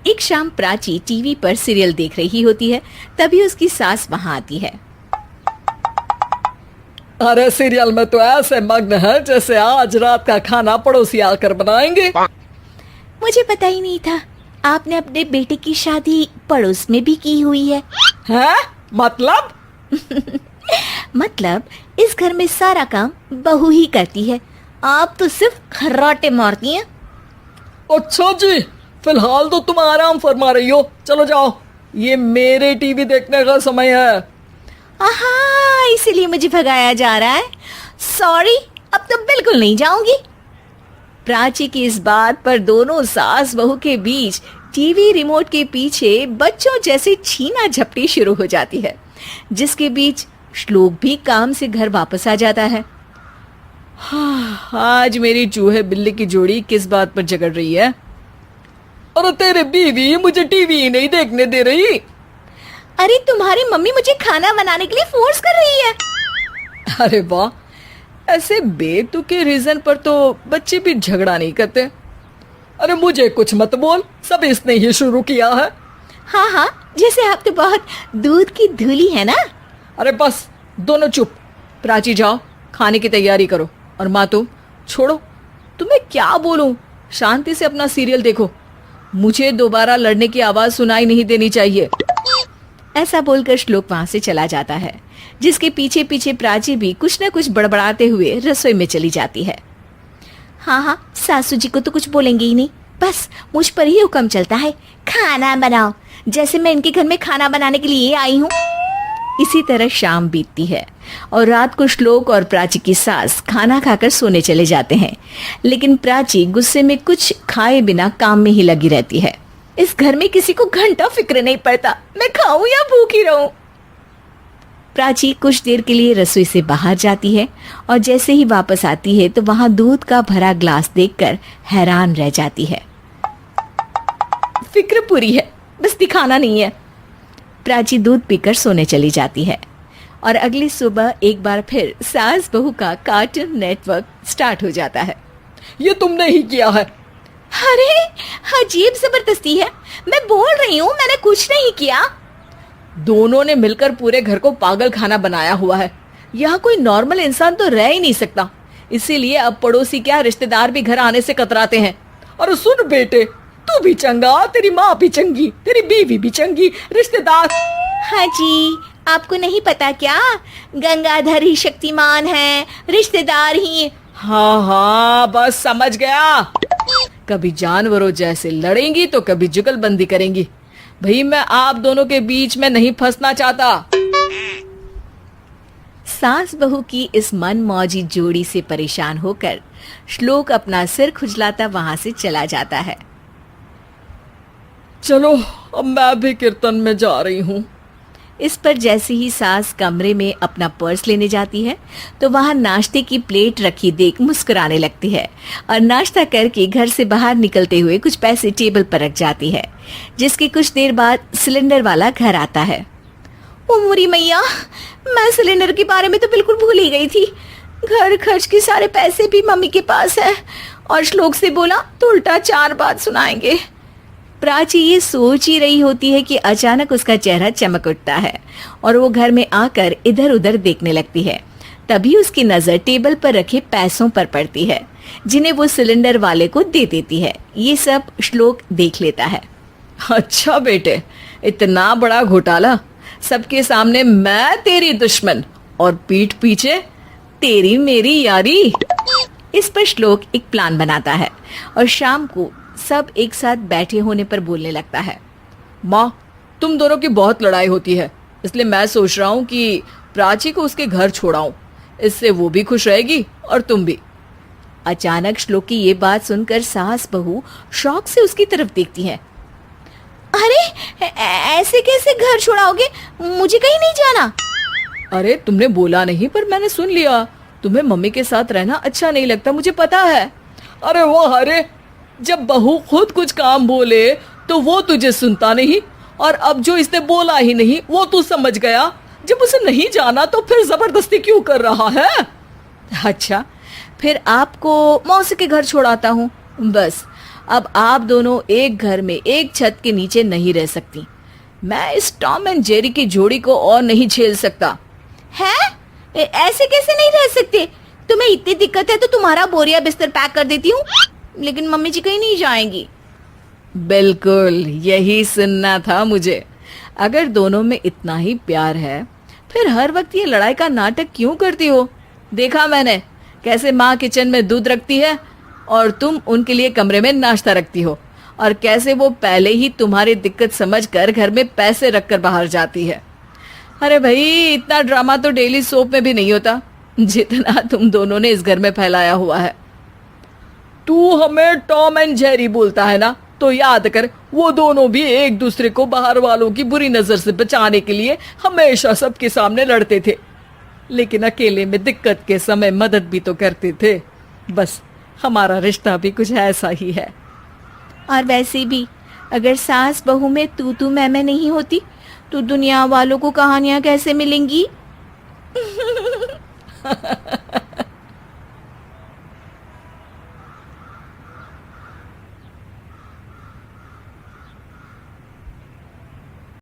एक शाम प्राची टीवी पर सीरियल देख रही होती है। तभी उसकी सास वहां आती है। अरे सीरियल में तो ऐसे मग्न है जैसे आज रात का खाना पड़ोसी आकर बनाएंगे। मुझे पता ही नहीं था आपने अपने बेटे की शादी पड़ोस में भी की हुई है। हैं? मतलब? मतलब इस घर में सारा काम बहू ही करती है, आप तो सिर्फ खर्राटे मारती हैं। अच्छा जी, फिलहाल तो तुम आराम फरमा रही हो, चलो जाओ, ये मेरे टीवी देखने का समय है। आहा, इसीलिए मुझे भगाया जा रहा है। सॉरी, अब तो बिल्कुल नहीं जाऊंगी। प्राची की इस बात पर दोनों सास बहू के बीच टीवी रिमोट के पीछे बच्चों जैसे छीना झपटी शुरू हो जाती है, जिसके बीच श्लोक भी काम से घर वापस आ जाता है। आज मेरी चूहे बिल्ली की जोड़ी किस बात पर झगड़ रही है? अरे तेरे बीवी मुझे टीवी ही नहीं देखने दे रही। अरे तुम्हारी मम्मी मुझे खाना बनाने के लिए फोर्स कर रही है। अरे वाह, ऐसे बेतुके रीजन पर तो बच्चे भी झगड़ा नहीं करते। अरे मुझे कुछ मत बोल, सब इसने ही शुरू किया है। हाँ हाँ, जैसे आप तो बहुत दूध की धूली है ना। अरे बस, दोनों चुप। प्राची जाओ, खाने की तैयारी करो। और माँ तुम छोड़ो, तुम्हें क्या बोलूं, शांति से अपना सीरियल देखो, मुझे दोबारा लड़ने की आवाज सुनाई नहीं देनी चाहिए। ऐसा बोलकर श्लोक वहां से चला जाता है, जिसके पीछे पीछे प्राची भी कुछ न कुछ बड़बड़ाते हुए रसोई में चली जाती है। हाँ हाँ, सासू जी को तो कुछ बोलेंगे ही नहीं, बस मुझ पर ही हुक्म चलता है, खाना बनाओ, जैसे मैं इनके घर में खाना बनाने के लिए आई हूँ। इसी तरह शाम बीतती है और रात को श्लोक और प्राची की सास खाना खाकर सोने चले जाते हैं, लेकिन प्राची गुस्से में कुछ खाए बिना काम में ही लगी रहती है। इस घर में किसी को घंटा फिक्र नहीं पड़ता, मैं खाऊं या भूखी रहूं। प्राची कुछ देर के लिए रसोई से बाहर जाती है और जैसे ही वापस आती है तो वहां दूध का भरा ग्लास देखकर हैरान रह जाती है। फिक्र पूरी है, बस दिखाना नहीं है। प्राची दूध पीकर सोने चली जाती है और अगली सुबह एक बार फिर सास बहू का कार्टून नेटवर्क स्टार्ट हो जाता है। ये तुमने ही किया है। अरे अजीब जबरदस्ती है, मैं बोल रही हूँ मैंने कुछ नहीं किया। दोनों ने मिलकर पूरे घर को पागल खाना बनाया हुआ है। यहाँ कोई नॉर्मल इंसान तो रह ही नहीं सकता, इसीलिए अब पड़ोसी क्या रिश्तेदार भी घर आने से कतराते हैं। और सुन बेटे, तू भी चंगा, तेरी माँ भी चंगी, तेरी बीवी भी चंगी, रिश्तेदार। हाँ जी, आपको नहीं पता क्या, गंगाधर ही शक्तिमान है, रिश्तेदार ही। हाँ हाँ, बस समझ गया। कभी जानवरों जैसे लड़ेंगी तो कभी जुगलबंदी करेंगी। भाई मैं आप दोनों के बीच में नहीं फंसना चाहता। सास बहू की इस मनमौजी जोड़ी से परेशान होकर श्लोक अपना सिर खुजलाता वहां से चला जाता है। चलो अब मैं भी कीर्तन में जा रही हूँ। इस पर जैसे ही सास कमरे में अपना पर्स लेने जाती है तो वहां नाश्ते की प्लेट रखी देख मुस्कुराने लगती है और नाश्ता करके घर से बाहर निकलते हुए कुछ पैसे टेबल पर रख जाती है, जिसके कुछ देर बाद सिलेंडर वाला घर आता है। ओ मोरी मैया, मैं सिलेंडर के बारे में तो बिल्कुल भूल ही गई थी। घर खर्च के सारे पैसे भी मम्मी के पास है और श्लोक से बोला तो उल्टा 4 बात सुनाएंगे। प्राची ये सोच ही रही होती है कि अचानक उसका चेहरा चमक उठता है और वो घर में आकर इधर उधर देखने लगती है। तभी उसकी नजर टेबल पर रखे पैसों पर पड़ती है, जिन्हें वो सिलेंडर वाले को दे देती है। ये सब श्लोक देख लेता है। अच्छा बेटे, इतना बड़ा घोटाला, सबके सामने मैं तेरी दुश्मन और पीठ पीछे तेरी मेरी यारी। इस पर श्लोक एक प्लान बनाता है और शाम को सब एक साथ बैठे होने पर बोलने लगता है। माँ, तुम दोनों की बहुत लड़ाई होती है, इसलिए मैं सोच रहा हूँ कि प्राची को उसके घर छोड़ाऊं, इससे वो भी खुश रहेगी और तुम भी। अचानक श्लोक की ये बात सुनकर सास बहू शौक से उसकी तरफ देखती हैं। अरे ऐसे कैसे घर छोड़ाओगे, मुझे कहीं नहीं जाना। अरे तुमने बोला नहीं पर मैंने सुन लिया, तुम्हें मम्मी के साथ रहना अच्छा नहीं लगता, मुझे पता है। अरे वो, अरे जब बहू खुद कुछ काम बोले तो वो तुझे सुनता नहीं, और अब जो इसने बोला ही नहीं वो तू समझ गया। जब उसे नहीं जाना तो फिर जबरदस्ती क्यों कर रहा है? अच्छा, फिर आपको मौसी के घर छोड़ाता हूँ, बस अब आप दोनों एक घर में एक छत के नीचे नहीं रह सकती। मैं इस टॉम एंड जेरी की जोड़ी को और नहीं झेल सकता। है? ऐसे कैसे नहीं रह सकते? तुम्हें इतनी दिक्कत है तो तुम्हारा बोरिया बिस्तर पैक कर देती हूँ, लेकिन मम्मी जी कहीं नहीं जाएंगी। बिल्कुल यही सुनना था मुझे। अगर दोनों में इतना ही प्यार है फिर हर वक्त ये लड़ाई का नाटक क्यों करती हो? देखा मैंने कैसे माँ किचन में दूध रखती है और तुम उनके लिए कमरे में नाश्ता रखती हो, और कैसे वो पहले ही तुम्हारी दिक्कत समझकर घर में पैसे रखकर बाहर जाती है। अरे भाई, इतना ड्रामा तो डेली सोप में भी नहीं होता जितना तुम दोनों ने इस घर में फैलाया हुआ है। तू हमें टॉम एंड जेरी बोलता है ना, तो याद कर वो दोनों भी एक दूसरे को बाहर वालों की बुरी नजर से बचाने के लिए हमेशा सबके सामने लड़ते थे, लेकिन अकेले में दिक्कत के समय मदद भी तो करते थे। बस हमारा रिश्ता भी कुछ ऐसा ही है। और वैसे भी अगर सास बहू में तू मैं नहीं होती तो दुनिया वालों को कहानियां कैसे मिलेंगी?